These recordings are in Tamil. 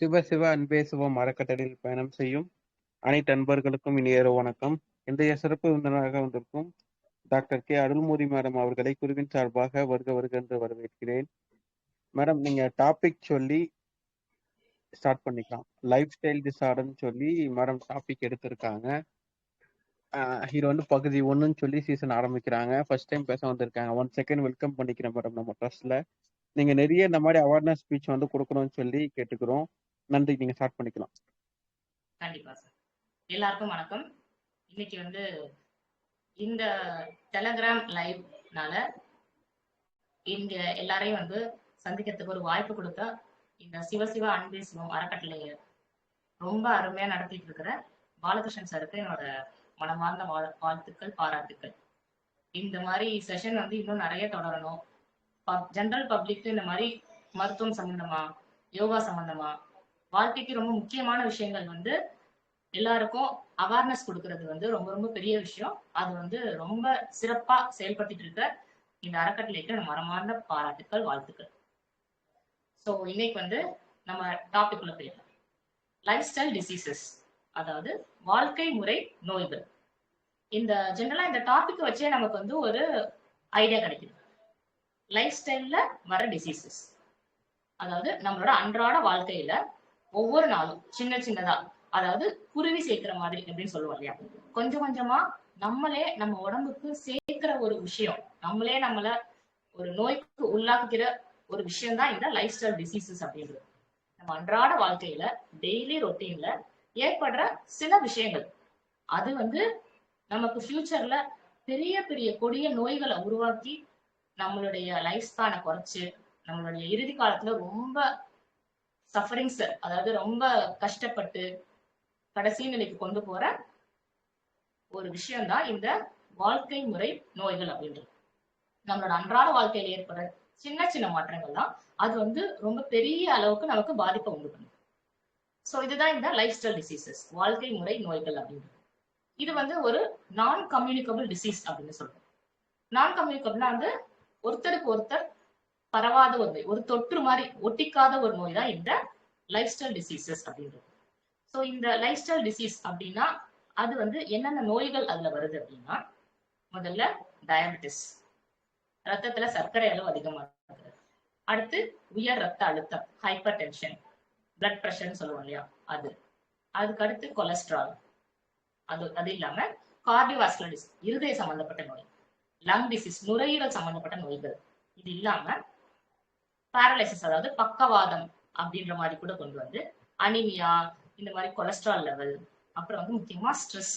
சிவ சிவ அன்பே சிவம் அறக்கட்டளையில் பயணம் செய்யும் அனைத்து அன்பர்களுக்கும் இனிய இரவு வணக்கம். இன்றைய சிறப்பு விருந்தினராக வந்திருக்கும் டாக்டர் கே அருள்மொழி மேடம் அவர்களை குருவின் சார்பாக வருக வருக என்று வரவேற்கிறேன். மேடம், நீங்க டாபிக் சொல்லி ஸ்டார்ட் பண்ணிக்கலாம். லைஃப் ஸ்டைல் டிசார்டர்னு சொல்லி மேடம் டாபிக் எடுத்திருக்காங்க. இது வந்து பகுதி 1ன்னு சொல்லி சீசன் ஆரம்பிக்கிறாங்க. ஃபர்ஸ்ட் டைம் பேச வந்திருக்காங்க. 1 செகண்ட் வெல்கம் பண்ணிக்கிறேன் மேடம். நம்ம ட்ரஸ்ட்ல நீங்க நிறைய இந்த மாதிரி அவேர்னஸ் ஸ்பீச் வந்து கொடுக்கணும்னு சொல்லி கேட்டுக்கிறோம். நன்றி. நீங்க ஸ்டார்ட் பண்ணிக்கலாம். கண்டிப்பா சார். எல்லாருக்கும் வணக்கம். இன்னைக்கு வந்து இந்த டெலகிராம் லைவ்னால இங்க எல்லாரையும் வந்து சந்திக்கிறதுக்கு ஒரு வாய்ப்பு கொடுத்த இந்த சிவசிவா அன்பே சிவம் அறக்கட்டளையை ரொம்ப அருமையா நடத்திட்டு இருக்கிற பாலகிருஷ்ணன் சாருக்கு என்னோட மனமார்ந்த வாழ்த்துக்கள், பாராட்டுக்கள். இந்த மாதிரி செஷன் வந்து இன்னும் நிறைய தொடரணும். ஜெனரல் பப்ளிக் இந்த மாதிரி மருத்துவம் சம்பந்தமா, யோகா சம்பந்தமா, வாழ்க்கைக்கு ரொம்ப முக்கியமான விஷயங்கள் வந்து எல்லாருக்கும் அவேர்னஸ் கொடுக்கறது வந்து ரொம்ப ரொம்ப பெரிய விஷயம். அது வந்து ரொம்ப சிறப்பா செயல்படுத்திட்டு இருக்க இந்த அறக்கட்டளைக்கு நம்ம மனமார்ந்த பாராட்டுக்கள், வாழ்த்துக்கள். ஸோ இன்னைக்கு வந்து நம்ம டாபிக் உள்ள போயிடலாம். லைஃப் ஸ்டைல் டிசீசஸ், அதாவது வாழ்க்கை முறை நோய்கள். இந்த ஜெனரலா இந்த டாபிக் வச்சே நமக்கு வந்து ஒரு ஐடியா கிடைக்குது. லைஃப் ஸ்டைல்ல வர டிசீசஸ், அதாவது நம்மளோட அன்றாட வாழ்க்கையில ஒவ்வொரு நாளும் சின்ன சின்னதா, அதாவது குருவி சேர்க்கிற மாதிரி அப்படின்னு சொல்லுவோம் இல்லையா, கொஞ்சம் கொஞ்சமா நம்மளே நம்ம உடம்புக்கு சேர்க்கிற ஒரு விஷயம், நம்மளே நம்மள ஒரு நோய்க்கு உள்ளாக்குகிற ஒரு விஷயம் தான் இந்த லைஃப் ஸ்டைல் டிசீசஸ் அப்படின்றது. நம்ம அன்றாட வாழ்க்கையில டெய்லி ரொட்டீன்ல ஏற்படுற சில விஷயங்கள், அது வந்து நமக்கு ஃபியூச்சர்ல பெரிய பெரிய கொடிய நோய்களை உருவாக்கி நம்மளுடைய லைஃப் ஸ்பேனை குறைச்சு நம்மளுடைய இறுதி காலத்துல ரொம்ப சஃபரிங்ஸ், அதாவது ரொம்ப கஷ்டப்பட்டு கடைசி நிலைக்கு கொண்டு போற ஒரு விஷயம் தான் இந்த வாழ்க்கை முறை நோய்கள் அப்படின்றது. நம்மளோட அன்றாட வாழ்க்கையில ஏற்படுற சின்ன சின்ன மாற்றங்கள் தான் அது வந்து ரொம்ப பெரிய அளவுக்கு நமக்கு பாதிப்பை உண்டு பண்ணுது. ஸோ இதுதான் இந்த லைஃப் ஸ்டைல் டிசீசஸ், வாழ்க்கை முறை நோய்கள் அப்படின்றது. இது வந்து ஒரு நான் கம்யூனிகபிள் டிசீஸ் அப்படின்னு சொல்றோம். நான் கம்யூனிகபிள்னா வந்து ஒருத்தருக்கு ஒருத்தர் பரவாத ஒரு நோய், ஒரு தொற்று மாதிரி ஒட்டிக்காத ஒரு நோய் தான் இந்த லைஃப் ஸ்டைல் டிசீசஸ் அப்படின்றது. ஸோ இந்த லைஃப் ஸ்டைல் டிசீஸ் அப்படின்னா அது வந்து என்னென்ன நோய்கள் அதுல வருது அப்படின்னா, முதல்ல டயபெட்டிஸ், ரத்தத்துல சர்க்கரை அளவு அதிகமா இருக்கிறது. அடுத்து உயர் ரத்த அழுத்தம், ஹைப்பர் டென்ஷன், பிளட் பிரஷர்னு சொல்லுவோம் இல்லையா அது. அதுக்கு அடுத்து கொலஸ்ட்ரால், அது இல்லாம கார்டியோவாஸ்குலர் டிசீஸ், இருதய சம்பந்தப்பட்ட நோய், லங் டிசீஸ், நுரையீரல் சம்பந்தப்பட்ட நோய்கள். இது இல்லாம பாரலைசிஸ், அதாவது பக்கவாதம் அப்படின்ற மாதிரி கூட கொண்டு வந்து அனிமியா, இந்த மாதிரி கொலஸ்ட்ரால் லெவல், அப்புறம் வந்து முக்கியமா ஸ்ட்ரெஸ்,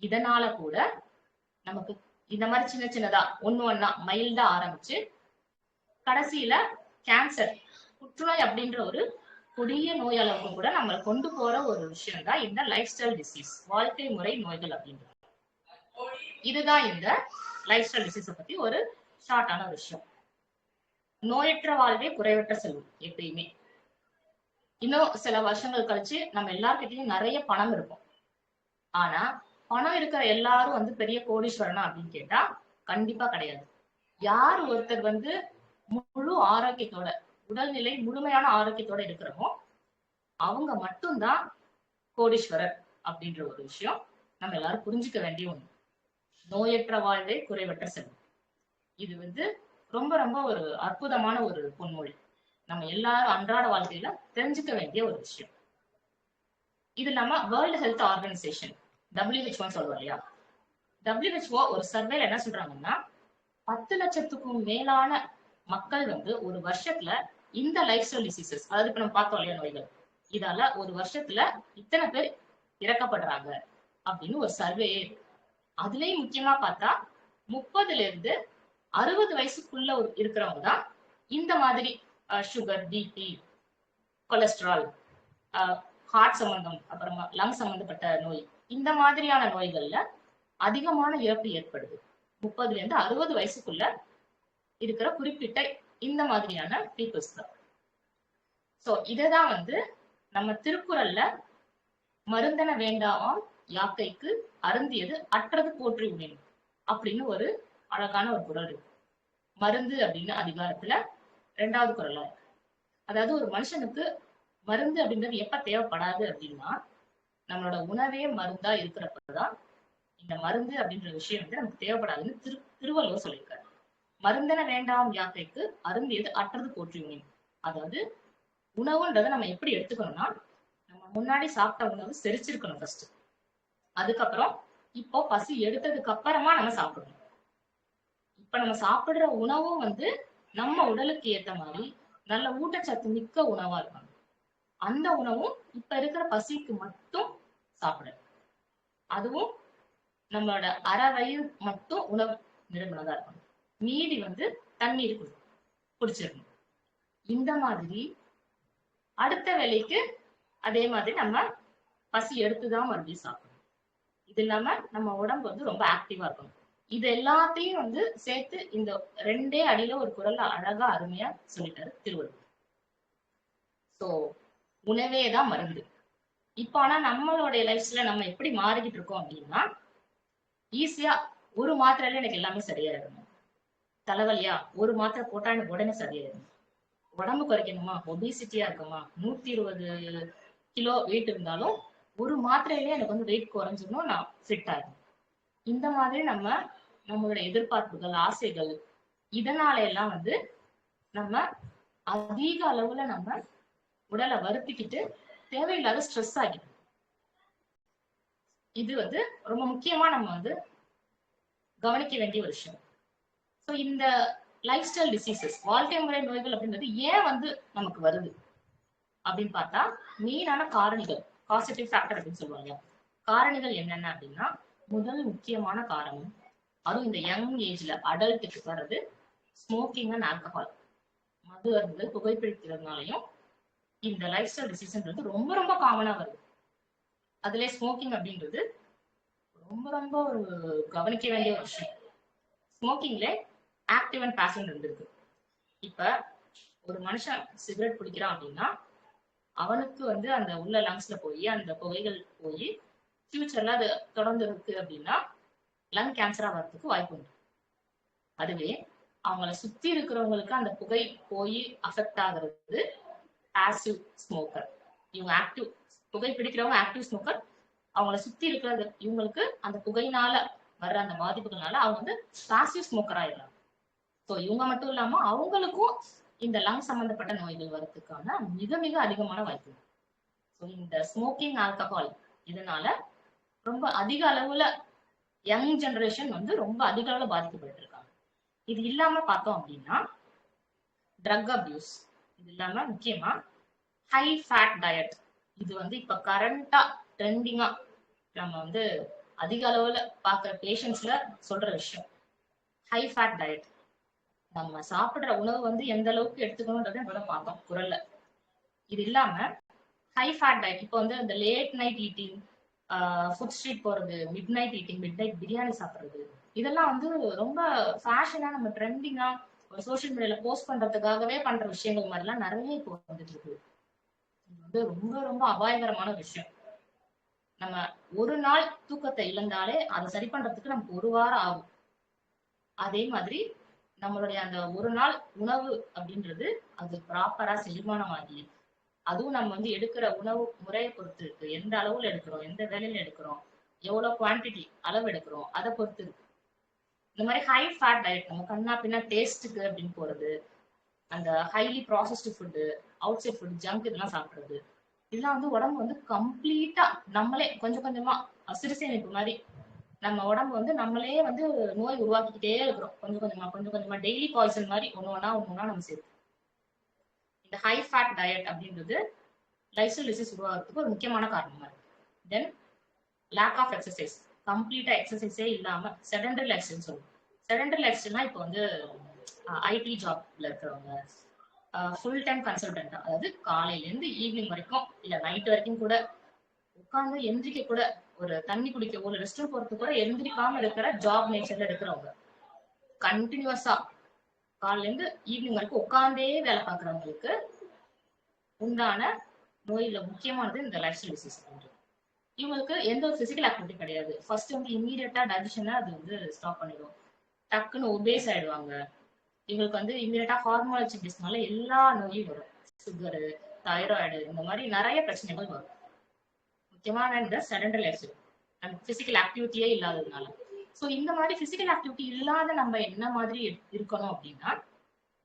இதனால கூட நமக்கு இந்த மாதிரி சின்ன சின்னதா ஒண்ணு ஒண்ணா மைல்டா ஆரம்பிச்சு கடைசியில கேன்சர், புற்றுநோய் அப்படின்ற ஒரு கொடிய நோய் அளவுக்கு கூட நம்ம கொண்டு போற ஒரு விஷயம் தான் இந்த லைஃப் ஸ்டைல் டிசீஸ், வாழ்க்கை முறை நோய்கள் அப்படின்றது. இதுதான் இந்த லைஃப் ஸ்டைல் டிசீஸை பத்தி ஒரு ஷார்ட்டான ஒரு விஷயம். நோயற்ற வாழ்வே குறைவற்ற செல்வம். எப்பயுமே இன்னும் சில வருஷங்கள் கழிச்சு நம்ம எல்லார்கிட்டையும் நிறைய பணம் இருக்கும். ஆனா பணம் இருக்கிற எல்லாரும் வந்து பெரிய கோடீஸ்வரனா அப்படின்னு கேட்டா கண்டிப்பா கிடையாது. யார் ஒருத்தர் வந்து முழு ஆரோக்கியத்தோட, உடல்நிலை முழுமையான ஆரோக்கியத்தோட இருக்கிறோமோ அவங்க மட்டும்தான் கோடீஸ்வரர் அப்படின்ற ஒரு விஷயம் நம்ம எல்லாரும் புரிஞ்சுக்க வேண்டிய ஒண்ணு. நோயற்ற வாழ்வே குறைவற்ற செல்வம், இது வந்து ரொம்ப ரொம்ப ஒரு அற்புதமான ஒரு பொன்மொழி. நம்ம எல்லாரும் அன்றாட வாழ்க்கையில தெரிஞ்சுக்க வேண்டிய ஒரு விஷயம். இது இல்லாம வேர்ல்டு ஹெல்த் ஆர்கனைசேஷன், WHO சொல்றோம் இல்லையா, WHO ஒரு சர்வேல என்ன சொல்றாங்கன்னா 10 லட்சத்துக்கும் மேலான மக்கள் வந்து ஒரு வருஷத்துல இந்த லைஃப் ஸ்டைல் டிசீசஸ், அதாவது இப்ப நம்ம பார்த்தோம் இல்லையா நோய்கள், இதால ஒரு வருஷத்துல இத்தனை பேர் இறக்கப்படுறாங்க அப்படின்னு ஒரு சர்வே இருக்கு. அதுலயும் முக்கியமா பார்த்தா 30ல இருந்து 60 வயசுக்குள்ள இருக்கிறவங்க தான் இந்த மாதிரி சுகர், பிபி, கொலஸ்ட்ரால், ஹார்ட் சம்பந்தம், அப்புறமா லங் சம்பந்தப்பட்ட நோய், இந்த மாதிரியான நோய்கள்ல அதிகமான இறப்பு ஏற்படுது 30ல இருந்து 60 வயசுக்குள்ள இருக்கிற குறிப்பிட்ட இந்த மாதிரியான பீப்புள்ஸ் தான். சோ இததான் வந்து நம்ம திருக்குறள்ல மருந்தன வேண்டாமாம் யாக்கைக்கு அருந்தியது அற்றது போற்றி உணேன் அப்படின்னு ஒரு அழகான ஒரு குறள் இருக்கு. மருந்து அப்படின்னு அதிகாரத்துல 2வது குறளா இருக்கு. அதாவது ஒரு மனுஷனுக்கு மருந்து அப்படின்றது எப்ப தேவைப்படாது அப்படின்னா, நம்மளோட உணவே மருந்தா இருக்கிறப்பதான் இந்த மருந்து அப்படின்ற விஷயம் வந்து நமக்கு தேவைப்படாதுன்னு திருவள்ளுவர் சொல்லியிருக்காரு. மருந்தென வேண்டாம் யாக்கைக்கு அருந்தியது அற்றது போற்றியுனேன். அதாவது உணவுன்றதை நம்ம எப்படி எடுத்துக்கணும்னா, நம்ம முன்னாடி சாப்பிட்ட உணவு செரிச்சிருக்கணும் ஃபர்ஸ்ட். அதுக்கப்புறம் இப்போ பசி எடுத்ததுக்கு அப்புறமா நம்ம சாப்பிடணும். இப்ப நம்ம சாப்பிடுற உணவும் வந்து நம்ம உடலுக்கு ஏத்த மாதிரி நல்ல ஊட்டச்சத்து மிக்க உணவா இருக்கணும். அந்த உணவும் இப்ப இருக்கிற பசிக்கு மட்டும் சாப்பிடணும். அதுவும் நம்மளோட அரை வயிறு மட்டும் உணவு நிரம்பினதா இருக்கணும். மீதி வந்து தண்ணீர் குடிச்சிடணும். இந்த மாதிரி அடுத்த வேலைக்கு அதே மாதிரி நம்ம பசி எடுத்துதான் மறுபடியும் சாப்பிடணும். இது இல்லாம நம்ம உடம்பு வந்து ரொம்ப ஆக்டிவா இருக்கணும். இது எல்லாத்தையும் வந்து சேர்த்து இந்த 2 அடியில ஒரு குறள்ல அழகா அருமையா சொல்லிட்டாரு திருவள்ளுவர். சோ உணவே தான் மருந்து. இப்ப ஆனா நம்மளுடைய லைஃப்ல நம்ம எப்படி மாறிக்கிட்டு இருக்கோம் அப்படின்னா, ஈஸியா ஒரு மாத்திரையில எனக்கு எல்லாமே சரியாயிடும். தலைவலியா ஒரு மாத்திரை போட்டா எனக்கு உடனே சரியாயிடும். உடம்பு குறைக்கணுமா, ஒபிசிட்டியா இருக்குமா, 120 கிலோ வெயிட் இருந்தாலும் ஒரு மாத்திரையிலே எனக்கு வந்து வெயிட் குறைஞ்சிடணும், நான் ஃபிட் ஆகும். இந்த மாதிரி நம்மளோட எதிர்பார்ப்புகள், ஆசைகள், இதனால எல்லாம் வந்து நம்ம அதிக அளவுல நம்ம உடலை வருத்திக்கிட்டு தேவையில்லாத ஸ்ட்ரெஸ் ஆகிடும். இது வந்து ரொம்ப முக்கியமா நம்ம வந்து கவனிக்க வேண்டிய ஒரு விஷயம். ஸோ இந்த லைஃப் ஸ்டைல் டிசீசஸ், வாழ்க்கை முறை நோய்கள் அப்படின்றது ஏன் வந்து நமக்கு வருது அப்படின்னு பார்த்தா, மெயினான காரணிகள், பாசிட்டிவ் ஃபேக்டர் அப்படின்னு சொல்லுவாங்க. காரணிகள் என்னென்ன அப்படின்னா, முதல் முக்கியமான காரணம், அதுவும் இந்த யங் ஏஜ்ல அடல்ட்டுக்கு வர்றது, ஸ்மோக்கிங் அண்ட் ஆல்கஹால். மது அருந்துதல், புகைப்பிடிக்கிறதுனாலையும் இந்த லைஃப் ஸ்டைல் டிசீஸ்ன்றது ரொம்ப ரொம்ப காமனா வருது. அதுல ஸ்மோக்கிங் அப்படின்றது ரொம்ப ரொம்ப ஒரு கவனிக்க வேண்டிய ஒரு விஷயம். ஸ்மோக்கிங்ல ஆக்டிவ் அண்ட் பாசிவ் இருந்திருக்கு. இப்ப ஒரு மனுஷன் சிகரெட் பிடிக்கிறான் அப்படின்னா, அவனுக்கு வந்து அந்த உள்ள லங்ஸ்ல போய் அந்த புகைகள் போய் ஃபியூச்சர்ல அது தொடர்ந்து இருக்கு அப்படின்னா லங் கேன்சரா வர்றதுக்கு வாய்ப்பு உண்டு. அதுவே அவங்கள சுத்தி இருக்கிறவங்களுக்கு அந்த புகை போய் அஃபெக்ட் ஆகுறது பாசிவ் ஸ்மோக்கர். இவங்க ஆக்டிவ், புகை பிடிக்கிறவங்க ஆக்டிவ் ஸ்மோக்கர். அவங்கள சுத்தி இருக்கிறது இவங்களுக்கு அந்த புகையினால வர்ற அந்த பாதிப்புகள்னால அவங்க வந்து பாசிவ் ஸ்மோக்கர் ஆயிடுறாங்க. ஸோ இவங்க மட்டும் இல்லாம அவங்களுக்கும் இந்த லங் சம்பந்தப்பட்ட நோய்கள் வர்றதுக்கான மிக மிக அதிகமான வாய்ப்பு. ஸோ இந்த ஸ்மோக்கிங், ஆல்கஹால் இதனால ரொம்ப அதிக அளவுல யங் ஜெனரேஷன் வந்து ரொம்ப அதிக அளவுல பாதிக்கப்பட்டு இருக்காங்க. இது இல்லாம பார்த்தோம் அப்படின்னா ட்ரக் அபியூஸ், இது இல்லாம முக்கியமா ஹை ஃபேட் டயட். இது வந்து இப்ப கரண்டா ட்ரெண்டிங்கா நம்ம வந்து அதிக அளவுல பாக்குற பேஷண்ட்ஸ்ல சொல்ற விஷயம். ஹை ஃபேட் டயட், நம்ம சாப்பிடுற உணவு வந்து எந்த அளவுக்கு எடுத்துக்கணும்ன்றத நம்ம பார்த்தோம் குரல்ல. இது இல்லாம ஹை ஃபேட் டயட், இப்போ வந்து இந்த late night eating, food street போறது, midnight eating, midnight biryani சாப்பிடுறது, இதெல்லாம் வந்து ரொம்ப ஃபேஷனா நம்ம ட்ரெண்டிங்கா சோசியல் மீடியால போஸ்ட் பண்றதுக்காகவே பண்ற விஷயங்கள் மாதிரிலாம் நிறைய இப்போ வந்துட்டு இருக்கு. இது வந்து ரொம்ப ரொம்ப அபாயகரமான விஷயம். நம்ம ஒரு நாள் தூக்கத்தை இழந்தாலே அதை சரி பண்றதுக்கு நமக்கு ஒரு வாரம் ஆகும். அதே மாதிரி நம்மளுடைய அந்த ஒரு நாள் உணவு அப்படின்றது அது ப்ராப்பரா செரிமானம் ஆகி, அதுவும் நம்ம வந்து எடுக்கிற உணவு முறையை பொறுத்து இருக்கு. எந்த அளவுல எடுக்கிறோம், எந்த வேலையில எடுக்கிறோம், எவ்வளவு குவான்டிட்டி அளவு எடுக்கிறோம், அதை பொறுத்து இருக்கு. இந்த மாதிரி ஹை ஃபேட் டயட், நம்ம கண்ணா பின்னா டேஸ்ட்டுக்கு அப்படின்னு போறது, அந்த highly processed food, outside food, junk இதெல்லாம் சாப்பிடுறது, இதெல்லாம் வந்து உடம்பு வந்து கம்ப்ளீட்டா நம்மளே கொஞ்சம் கொஞ்சமா சிறுசேமிப்பு மாதிரி நம்ம உடம்பு வந்து நம்மளே வந்து நோய் உருவாக்கிக்கிட்டே இருக்கிறோம். கொஞ்சம் கொஞ்சமா கொஞ்சம் கொஞ்சமா டெய்லி பாய்சன் மாதிரி ஒண்ணு ஒண்ணா நம்ம சேர்த்து. இந்த ஹை ஃபேட் டயட் அப்படின்றது லைஃப் ஸ்டைல் டிசீஸ் உருவாகிறதுக்கு ஒரு முக்கியமான காரணமா இருக்கு. தென் லேக் ஆஃப் எக்ஸசைஸ், கம்ப்ளீட்டா எக்ஸசைஸே இல்லாம செடென்டரி லைஃப் ஸ்டைல் சொல்லுவோம். செடென்டரி லைஃப் ஸ்டைல்னா இப்போ வந்து ஐடி ஜாப்ல இருக்கிறவங்க, ஃபுல் டைம் கன்சல்டன்ட், அதாவது காலையில இருந்து ஈவினிங் வரைக்கும் இல்ல நைட் வரைக்கும் கூட உட்கார்ந்து எந்திரிக்க கூட, ஒரு தண்ணி குடிக்க, ஒரு ரெஸ்ட் ரூம் போறதுக்கு கூட எந்திரிக்காம இருக்கிற ஜாப் நேச்சர்ல இருக்கிறவங்க, கண்டினியூஸா காலையில இருந்து ஈவினிங் வரைக்கும் உட்கார்ந்தே வேலை பார்க்கறவங்களுக்கு உண்டான நோயில முக்கியமானது இந்த லைஃப் ஸ்டைல் டிசீஸ். இவங்களுக்கு எந்த ஒரு பிசிக்கல் ஆக்டிவிட்டி கிடையாது. ஃபர்ஸ்ட் வந்து இம்மீடியட்டா டைஜஷனை அது வந்து ஸ்டாப் பண்ணிடும். டக்குன்னு ஒபேஸ் ஆயிடுவாங்க. இவங்களுக்கு வந்து இம்மீடியட்டா ஹார்மோனல் சேஞ்சஸ்னால எல்லா நோயும் வரும். சுகரு, தைராய்டு, இந்த மாதிரி நிறைய பிரச்சனைகள் வரும். முக்கியமான இந்த sedentary lifestyle and physical ஆக்டிவிட்டியே இல்லாததுனால. ஸோ இந்த மாதிரி பிசிக்கல் ஆக்டிவிட்டி இல்லாத நம்ம என்ன மாதிரி இருக்கணும் அப்படின்னா,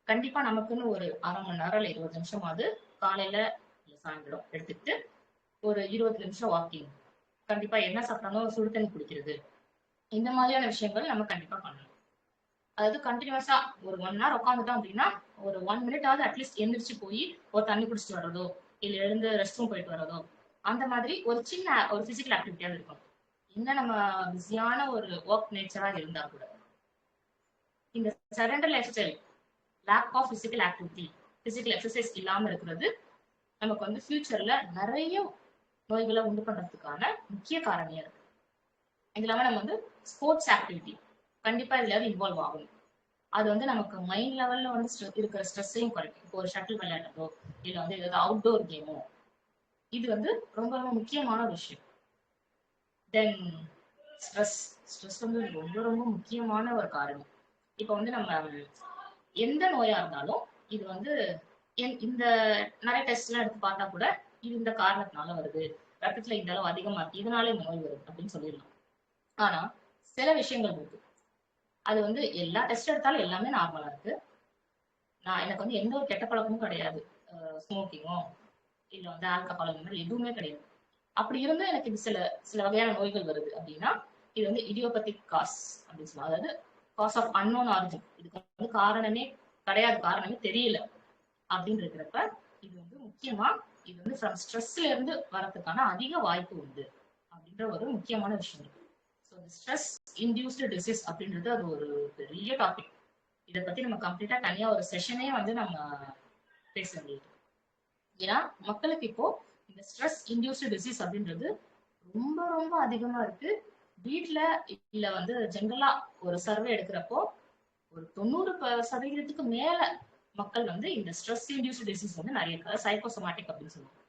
கண்டிப்பா நமக்குன்னு ஒரு 1/2 மணி நேரம் இல்லை 20 நிமிஷமாவது காலையில இல்லை சாயந்தரம் எடுத்துக்கிட்டு ஒரு 20 நிமிஷம் வாக்கிங், கண்டிப்பா என்ன சாப்பிட்டாலும் சுடு தண்ணி குடிக்கிறது, இந்த மாதிரியான விஷயங்கள் நம்ம கண்டிப்பா பண்ணணும். அதாவது கண்டினியூஸா ஒரு 1 ஹவர் உட்காந்துட்டோம் அப்படின்னா ஒரு 1 மினிட்டாவது அட்லீஸ்ட் எந்திரிச்சு போய் ஒரு தண்ணி குடிச்சிட்டு வர்றதோ இல்ல எழுந்து ரெஸ்ட் ரூம் போயிட்டு வர்றதோ, அந்த மாதிரி ஒரு சின்ன ஒரு பிசிக்கல் ஆக்டிவிட்டியாவது இருக்கும். என்ன நம்ம பிஸியான ஒரு ஒர்க் நேச்சரா இருந்தா கூட இந்த sedentary lifestyle, lack of physical activity, physical exercise இல்லாம இருக்கிறது நமக்கு வந்து ஃபியூச்சர்ல நிறைய நோய்களை உண்டு பண்றதுக்கான முக்கிய காரணியா இருக்கு. இது இல்லாம நம்ம வந்து ஸ்போர்ட்ஸ் ஆக்டிவிட்டி கண்டிப்பா இதுலயாவது இன்வால்வ் ஆகணும். அது வந்து நமக்கு மைண்ட் லெவல்ல வந்து இருக்கிற ஸ்ட்ரெஸ்ஸையும் குறைக்கும். இப்போ ஒரு ஷட்டில் விளையாடுறதோ இல்ல வந்து ஏதாவது அவுட்டோர் கேமோ, இது வந்து ரொம்ப ரொம்ப முக்கியமான ஒரு விஷயம். தென் ஸ்ட்ரெஸ், ஸ்ட்ரெஸ் வந்து ரொம்ப ரொம்ப முக்கியமான ஒரு காரணம். இப்போ வந்து நம்ம எந்த நோயா இருந்தாலும் இது வந்து இந்த நிறைய டெஸ்ட் எல்லாம் எடுத்து பார்த்தா கூட இது இந்த காரணத்தினால வருது, ரத்தத்துல இந்த அளவு அதிகமா இருக்கு, இதனால இந்த நோய் வருது அப்படின்னு சொல்லிடலாம். ஆனா சில விஷயங்கள் இருக்கு, அது வந்து எல்லா டெஸ்ட் எடுத்தாலும் எல்லாமே நார்மலா இருக்கு. எனக்கு வந்து எந்த ஒரு கெட்ட பழக்கமும் கிடையாது, ஸ்மோக்கிங்கோ இல்ல வந்து ஆல்கஹால் இந்த மாதிரி எதுவுமே கிடையாது. அப்படி இருந்தும் எனக்கு இது சில சில வகையான நோய்கள் வருது அப்படின்னா இது வந்து இடியோபத்திக் காஸ் அப்படின்னு சொல்லுவாங்க. அதாவது காஸ் ஆஃப் அன்னோன் ஆரிஜின், இதுக்கு வந்து காரணமே கிடையாது, காரணமே தெரியல அப்படின்னு இருக்கிறப்ப இது வந்து முக்கியமா இது வந்து ஃப்ரம் ஸ்ட்ரெஸ்ல இருந்து வரதுக்கான அதிக வாய்ப்பு உண்டு அப்படின்ற ஒரு முக்கியமான விஷயம் இருக்கு. ஸோ ஸ்ட்ரெஸ் இன்டியூஸ்டு டிசீஸ் அப்படின்றது அது ஒரு பெரிய டாபிக். இதை பத்தி நம்ம கம்ப்ளீட்டா தனியா ஒரு செஷனே வந்து நம்ம பேச வேண்டியது. ஏன்னா மக்களுக்கு இப்போ இந்த ஸ்ட்ரெஸ் இன்டியூஸ்டு டிசீஸ் அப்படின்றது ரொம்ப ரொம்ப அதிகமா இருக்கு. வீட்டுல இல்ல வந்து ஜென்ரலா ஒரு சர்வே எடுக்கிறப்போ ஒரு 90% மேல மக்கள் வந்து இந்த ஸ்ட்ரெஸ் இன்டியூஸ்டு டிசீஸ் வந்து நிறைய சைக்கோசோமேட்டிக் அப்படின்னு சொல்லுவாங்க.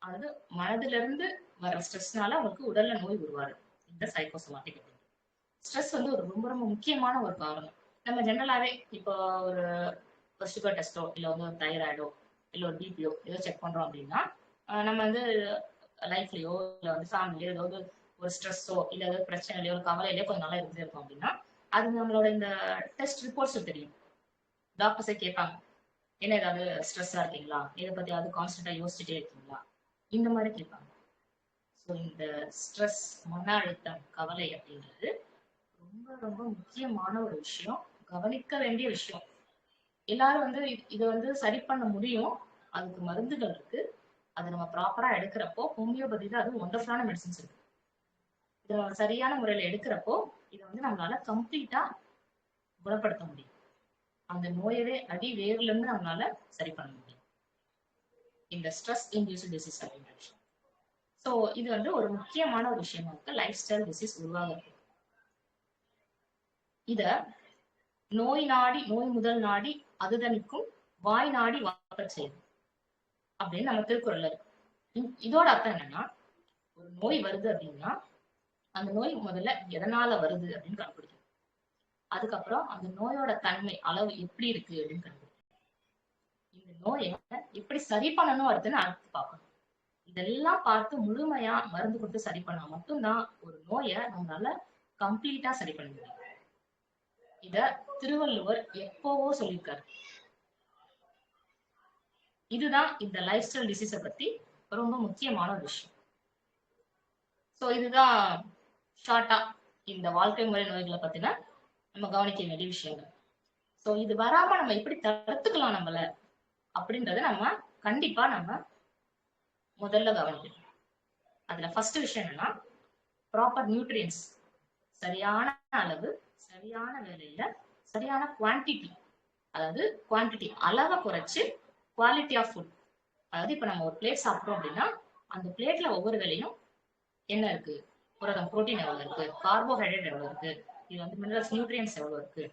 அதாவது மனதுல இருந்து வர ஸ்ட்ரெஸ்னால அவங்களுக்கு உடல்ல நோய் உருவாரு இந்த சைக்கோசோமேட்டிக். ஸ்ட்ரெஸ் வந்து ஒரு ரொம்ப ரொம்ப முக்கியமான ஒரு காரணம். நம்ம ஜென்ரலாவே இப்போ ஒரு சுகர் டெஸ்டோ இல்ல வந்து ஒரு தைராய்டோ இல்ல ஒரு பிபியோ ஏதோ செக் பண்றோம் அப்படின்னா நம்ம வந்து லைஃப்லயோ இல்ல வந்து ஃபேமிலியோ ஏதாவது ஒரு ஸ்ட்ரெஸ்ஸோ இல்ல ஏதாவது பிரச்சனைலையோ ஒரு கவலையிலயோ கொஞ்சம் நல்லா இருந்துட்டே இருக்கும் அப்படின்னா அது நம்மளோட இந்த டெஸ்ட் ரிப்போர்ட்ஸ் தெரியும். டாக்டர்ஸே கேட்பாங்க, என்ன ஏதாவது ஸ்ட்ரெஸ்ஸா இருக்கீங்களா, இதை பத்தி ஏதாவது கான்ஸ்டன்டா யோசிச்சுட்டே இருக்கீங்களா, இந்த மாதிரி கேட்பாங்க. ஸோ இந்த ஸ்ட்ரெஸ், மன அழுத்தம், கவலை அப்படின்றது ரொம்ப ரொம்ப முக்கியமான ஒரு விஷயம், கவனிக்க வேண்டிய விஷயம். எல்லாரும் வந்து இதை வந்து சரி பண்ண முடியும், அதுக்கு மருந்துகள் இருக்கு. அதை நம்ம ப்ராப்பரா எடுக்கிறப்போ ஹோமியோபதி தான் அது ஒண்டர்ஃபுல்லான மெடிசன்ஸ் இருக்கு. இதை சரியான முறையில எடுக்கிறப்போ இதை வந்து நம்மளால கம்ப்ளீட்டா குணப்படுத்த முடியும். அந்த நோயவே அடி வேர்ல இருந்து நம்மளால சரி பண்ண முடியும் இந்த ஸ்ட்ரெஸ் இன்டியூஸ்டு டிசீஸ் அப்படின்ற விஷயம். ஸோ இது வந்து ஒரு முக்கியமான ஒரு விஷயமா இருக்கு லைஃப் ஸ்டைல் டிசீஸ் உருவாகிறது. இத நோய் நாடி நோய் முதல் நாடி அதுதனிக்கும் வாய் நாடி வாக்கச் செய்யும் அப்படின்னு நம்ம திருக்குறள்ல இருக்கு. இதோட அர்த்தம் என்னன்னா, ஒரு நோய் வருது அப்படின்னா அந்த நோய் முதல்ல எதனால வருது அப்படின்னு கண்டுபிடிக்கும். அதுக்கப்புறம் அந்த நோயோட தன்மை அளவு எப்படி இருக்கு அப்படின்னு கண்டுபிடிக்கும். இந்த நோயை எப்படி சரி பண்ணணும் அடுத்துன்னு அடுத்து பார்க்கணும். இதெல்லாம் பார்த்து முழுமையா மருந்து கொடுத்து சரி பண்ணா மட்டும்தான் ஒரு நோயை நம்மளால கம்ப்ளீட்டா சரி பண்ண முடியும். இத திருவள்ளுவர் எப்பவோ சொல்லியிருக்காரு. இதுதான் இந்த லைஃப் ஸ்டைல் டிசீஸ பத்தி ரொம்ப முக்கியமான ஒரு விஷயம். ஸோ இதுதான் ஷார்ட்டா இந்த வாழ்க்கை முறை நோய்களை பத்தின நம்ம கவனிக்க வேண்டிய விஷயங்கள். ஸோ இது வராம நம்ம எப்படி தடுத்துக்கலாம் நம்மள அப்படின்றத நம்ம கண்டிப்பா நம்ம முதல்ல கவனிக்கணும். அதுல ஃபர்ஸ்ட் விஷயம் என்னன்னா, ப்ராப்பர் நியூட்ரியன்ஸ், சரியான அளவு, சரியான வேலையில, சரியான குவான்டிட்டி. அதாவது குவான்டிட்டி அளவை குறைச்சு குவாலிட்டி ஆஃப் ஃபுட். அதாவது இப்ப நம்ம ஒரு பிளேட் சாப்பிட்றோம் அப்படின்னா அந்த பிளேட்ல ஒவ்வொரு வேலையும் என்ன இருக்கு, புரதம் புரோட்டீன் எவ்வளவு இருக்கு, கார்போஹைட்ரேட் எவ்வளவு இருக்கு, இது வந்து மினரல்ஸ் நியூட்ரியன்ஸ் எவ்வளவு இருக்கு,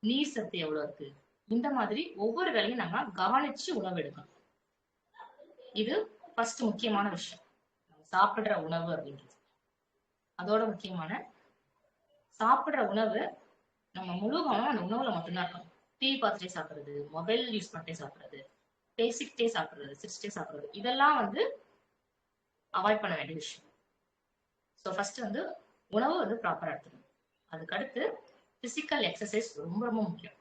நீர் சத்து எவ்வளவு இருக்கு, இந்த மாதிரி ஒவ்வொரு வேலையும் நம்ம கவனிச்சு உணவு எடுக்கணும். இது ஃபர்ஸ்ட் முக்கியமான விஷயம், நம்ம சாப்பிடுற உணவு அப்படின்றது. அதோட முக்கியமான சாப்பிடுற உணவு நம்ம முழு கவனம் அந்த உணவுல மட்டும்தான் இருக்கணும். டிவி பார்த்துட்டே சாப்பிடுறது, மொபைல் யூஸ் பண்ணிட்டே சாப்பிடுறது, பேசிக்கிட்டே சாப்பிடுறது, சிரிச்சிட்டே சாப்பிடுறது, இதெல்லாம் வந்து அவாய்ட் பண்ண வேண்டிய விஷயம். ஸோ ஃபர்ஸ்ட் வந்து உணவு வந்து ப்ராப்பரா எடுத்துக்கணும். அதுக்கு அடுத்து பிசிக்கல் எக்ஸசைஸ் ரொம்ப ரொம்ப முக்கியம்.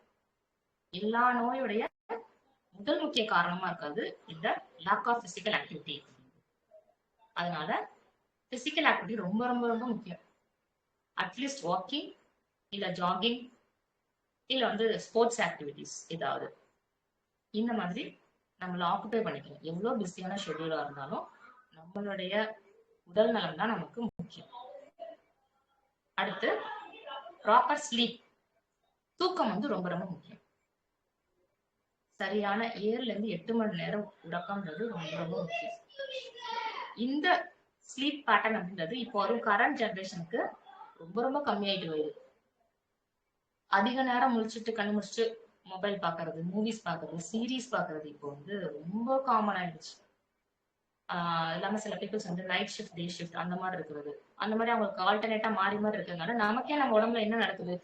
எல்லா நோயுடைய முதல் முக்கிய காரணமா இருக்காது இந்த லேக் ஆஃப் பிசிக்கல் ஆக்டிவிட்டி. அதனால பிசிக்கல் ஆக்டிவிட்டி ரொம்ப ரொம்ப ரொம்ப முக்கியம். அட்லீஸ்ட் வாக்கிங் இல்ல ஜாகிங் இல்ல வந்து ஸ்போர்ட்ஸ் ஆக்டிவிட்டிஸ் ஏதாவது இந்த மாதிரி நம்மள ஆக்குபை பண்ணிக்கணும். எவ்வளவு பிஸியான ஷெட்யூலா இருந்தாலும் நம்மளுடைய உடல் நலம் தான் நமக்கு முக்கியம். அடுத்து ப்ராப்பர் ஸ்லீப், தூக்கம் வந்து ரொம்ப ரொம்ப முக்கியம். சரியான 7ல இருந்து 8 மணி நேரம் உறக்கம்ன்றது ரொம்ப ரொம்ப முக்கியம். இந்த ஸ்லீப் பேட்டர்ன் அப்படின்றது இப்போ வரும் கரண்ட் ஜெனரேஷனுக்கு ரொம்ப ரொம்ப கம்மியாயிட்டு வருது. அதிக நேரம் முழிச்சிட்டு கண்ணு முடிச்சுட்டு மொபைல் பாக்குறது, மூவிஸ் பாக்குறது, சீரீஸ் பாக்குறது இப்போ வந்து ரொம்ப காமன் ஆயிடுச்சு. இல்லாம சில பீப்புள்ஸ் வந்து நைட் ஷிஃப்ட், டே ஷிஃப்ட் அந்த மாதிரி இருக்கிறது. அந்த மாதிரி அவங்களுக்கு ஆல்டர்னேட்டா மாறி மாறி இருக்கிறதுனால நமக்கே நம்ம உடம்புல என்ன நடக்குது,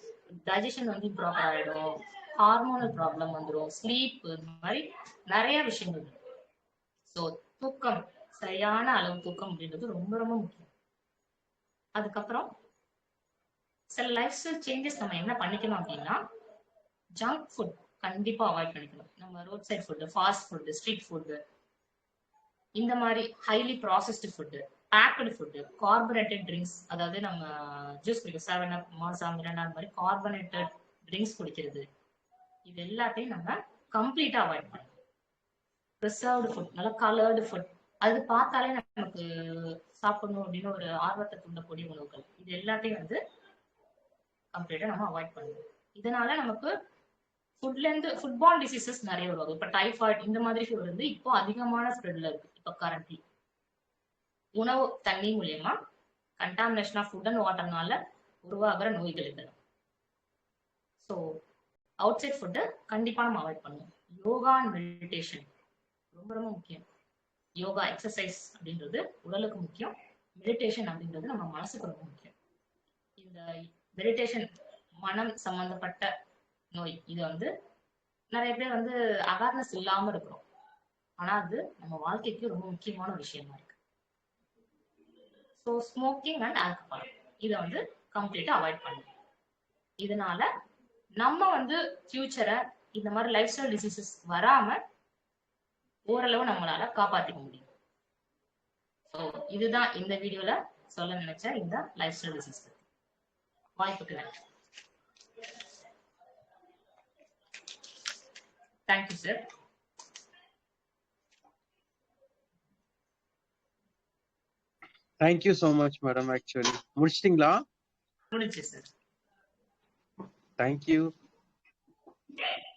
டைஜஷன் வந்து இம்ப்ராப்பர் ஆயிடும், ஹார்மோனல் ப்ராப்ளம் வந்துடும், ஸ்லீப், இந்த மாதிரி நிறைய விஷயங்கள். ஸோ தூக்கம், சரியான அளவு தூக்கம் அப்படின்றது ரொம்ப ரொம்ப முக்கியம். அதுக்கப்புறம் சில லைஃப் ஸ்டைல் சேஞ்சஸ் நம்ம என்ன பண்ணிக்கணும் அப்படின்னா, ஜங்க் ஃபுட் கண்டிப்பா அவாய்ட் பண்ணிக்கணும். நம்ம roadside food, fast food, street food, இந்த மாதிரி highly processed food, packed food, carbonated drinks, அதாவது நம்ம ஜூஸ் குடிக்கிறோம், 7 அப், மாசா, மிராண்டா, அந்த மாதிரி கார்பனேட்டட் ட்ரிங்க்ஸ் குடிக்கிறது, இது எல்லாத்தையும் நம்ம கம்ப்ளீட்டா அவாய்ட் பண்ணணும். ப்ரிசர்வ்டு ஃபுட், நல்லா கலர்டு ஃபுட், அது பார்த்தாலே நமக்கு சாப்பிடணும் அப்படின்னு ஒரு ஆர்வத்தை தூண்டக்கூடிய உணவுகள், இது எல்லாத்தையும் வந்து கம்ப்ளீட்டா நம்ம அவாய்ட் பண்ணணும். இதனால நமக்கு ஃபுட்ல இருந்து ஃபுட்பால் டிசீசஸ் நிறைய உருவாகும். இப்ப டைஃபாய்டு இந்த மாதிரி ஃபீவர் வந்து இப்போ அதிகமான ஸ்ப்ரெட்ல இருக்கு. இப்போ கரண்ட்லி உணவு தண்ணி மூலியமா கண்டாமினேஷன் ஆஃப் ஃபுட் அண்ட் வாட்டர்னால உருவாகிற நோய்கள் இதெல்லாம். ஸோ அவுட் சைட் ஃபுட்டு கண்டிப்பா நம்ம அவாய்ட் பண்ணணும். யோகா அண்ட் மெடிடேஷன் ரொம்ப ரொம்ப முக்கியம். யோகா எக்ஸசைஸ் அப்படின்றது உடலுக்கு முக்கியம். மெடிடேஷன் அப்படின்றது நம்ம மனசுக்கு ரொம்ப முக்கியம். இந்த மெடிடேஷன் மனம் சம்பந்தப்பட்ட நோய், இது வந்து நிறைய பேர் வந்து அவேர்னஸ் இல்லாம இருக்கிறோம். ஆனா அது நம்ம வாழ்க்கைக்கு ரொம்ப முக்கியமான விஷயமா இருக்கு. ஸோ ஸ்மோக்கிங் அண்ட் ஆல்கஹால் இதை வந்து கம்ப்ளீட்டா அவாய்ட் பண்ணணும். இதனால நம்ம வந்து ஃபியூச்சரை இந்த மாதிரி லைஃப் ஸ்டைல் டிசீசஸ் வராம ஓரளவு நம்மளால காப்பாத்திக்க முடியும். ஸோ இதுதான் இந்த வீடியோல சொல்ல நினைச்ச இந்த லைஃப் ஸ்டைல் டிசீஸ். வாய்ப்புக்கு நன்றி. Thank you sir. Thank you so much madam. Actually முடிச்சிட்டிங்களா? முடிச்சு சார். தேங்க்யூ.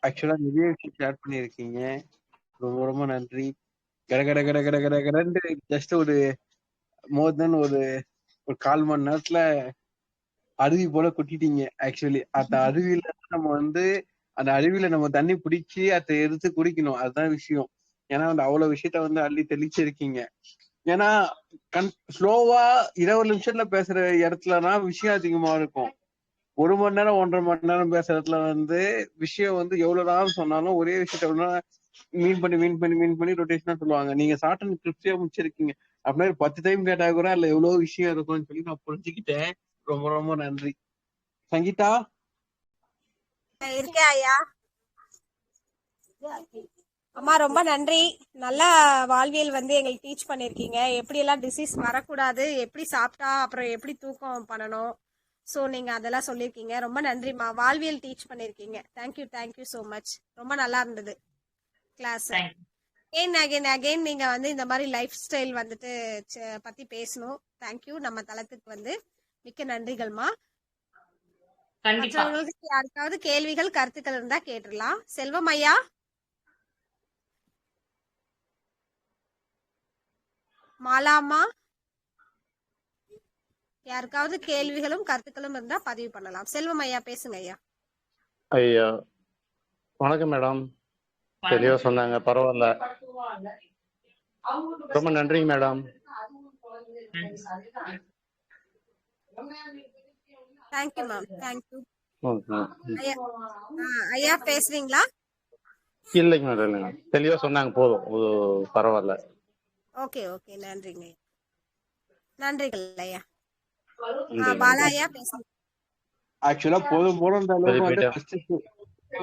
ஆக்சுவலா நிறைய விஷயம் ஷேர் பண்ணியிருக்கீங்க. ரொம்ப ரொம்ப நன்றி. கட கட கட கட கட கடன்னு ஜஸ்ட் ஒரு மோர் தென் ஒரு 1/4 மணி நேரத்துல அருவி போல கொட்டிட்டீங்க. ஆக்சுவலி அந்த அருவியில நம்ம வந்து அந்த அருவியில நம்ம தண்ணி பிடிச்சி அதை எடுத்து குடிக்கணும், அதுதான் விஷயம். ஏன்னா வந்து அவ்வளவு விஷயத்த வந்து அள்ளி தெளிச்சிருக்கீங்க. ஏன்னா ஸ்லோவா 20 நிமிஷத்துல பேசுற இடத்துலனா விஷயம் அதிகமா இருக்கும். 1 மணி நேரம் 1.5 மணி நேரம் பேசுற இடத்துல வந்து விஷயம் வந்து எவ்வளவு நேரம் சொன்னாலும் ஒரே விஷயத்த மீன் பண்ணி ரொட்டேஷனா சொல்லுவாங்க. நீங்க சாட்டன் கிளிப்ஸே முடிச்சிருக்கீங்க. அப்படின்னா 10 டைம் கேட்டா கூட அதுல எவ்வளவு விஷயம் இருக்கும்னு சொல்லி நான் புரிஞ்சுக்கிட்டேன். ரொம்ப ரொம்ப நன்றி. சங்கீதா இருக்கேன் ஐயா. அம்மா ரொம்ப நன்றி. நல்லா வாழ்வியல் வந்து எங்களுக்கு டீச் பண்ணிருக்கீங்க. எப்படி எல்லாம் டிசீஸ் வரக்கூடாது, எப்படி சாப்பிட்டா அப்புறம் எப்படி தூக்கம் பண்ணணும். ஸோ நீங்க அதெல்லாம் சொல்லியிருக்கீங்க. ரொம்ப நன்றிம்மா. வாழ்வியல் டீச் பண்ணிருக்கீங்க. Thank you so much. ரொம்ப நல்லா இருந்தது கிளாஸ். அகைன் நீங்க வந்து இந்த மாதிரி லைஃப் ஸ்டைல் வந்துட்டு பத்தி பேசணும். தேங்க்யூ. நம்ம தளத்துக்கு வந்து மிக்க நன்றிகள்மா. மற்றவங்களுக்கு யாருக்காவது கேள்விகள் கருத்துக்கள் இருந்தா கேட்டுடலாம். செல்வம் ஐயா, மாலாமா, யாருக்காவது கேள்விகளும் கருத்துக்களும் இருந்தா பதிவு பண்ணலாம். செல்வம் ஐயா பேசுங்க ஐயா. ஐயா வணக்கம் மேடம். தெளிவா சொன்னாங்க, பரவாயில்ல. ரொம்ப நன்றிங்க மேடம். Thank you ma'am. தேங்க்யூ ஐயா. பேசுறீங்களா? இல்லைங்க மேடம், இல்லைங்க. தெளிவா சொன்னாங்க, போதும். பரவாயில்ல. ஓகே ஓகே, நன்றிங்க. நன்றிகள் ஐயா. நன்றிங்க பாலா மேடம். ஐயா பேசுங்க. ஆக்சுவலா போதும் போதும்ன்ற சரி, அளவுக்கு வந்து போயிட்டேன். ஃபர்ஸ்ட்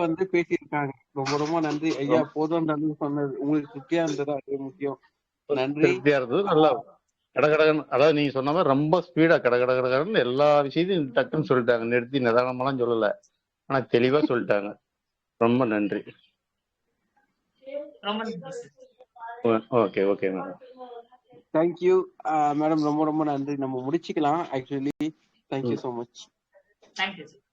வந்து பேசியிருக்காங்க. ரொம்ப ரொம்ப நன்றி ஐயா. போதும்ன்ற அளவுக்கு சொன்னது உங்களுக்கு திருப்தியா இருந்தது, அது முக்கியம். நன்றி. திருப்தியா இருந்தது. நல்லா கடகடன்னு, அதாவது நீங்க சொன்ன மாதிரி ரொம்ப ஸ்பீடா கடகடன்னு எல்லா விஷயத்தையும் டக்குன்னு சொல்லிட்டாங்க. நிறுத்தி நிதானமெல்லாம் சொல்லல. ஆனா தெளிவா சொல்லிட்டாங்க. ரொம்ப நன்றி. ரொம்ப நன்றி sir. Okay okay madam. Thank you madam. ரொம்ப ரொம்ப நன்றி. நம்ம முடிச்சுக்கலாம் actually. Thank you so much. Thank you sir.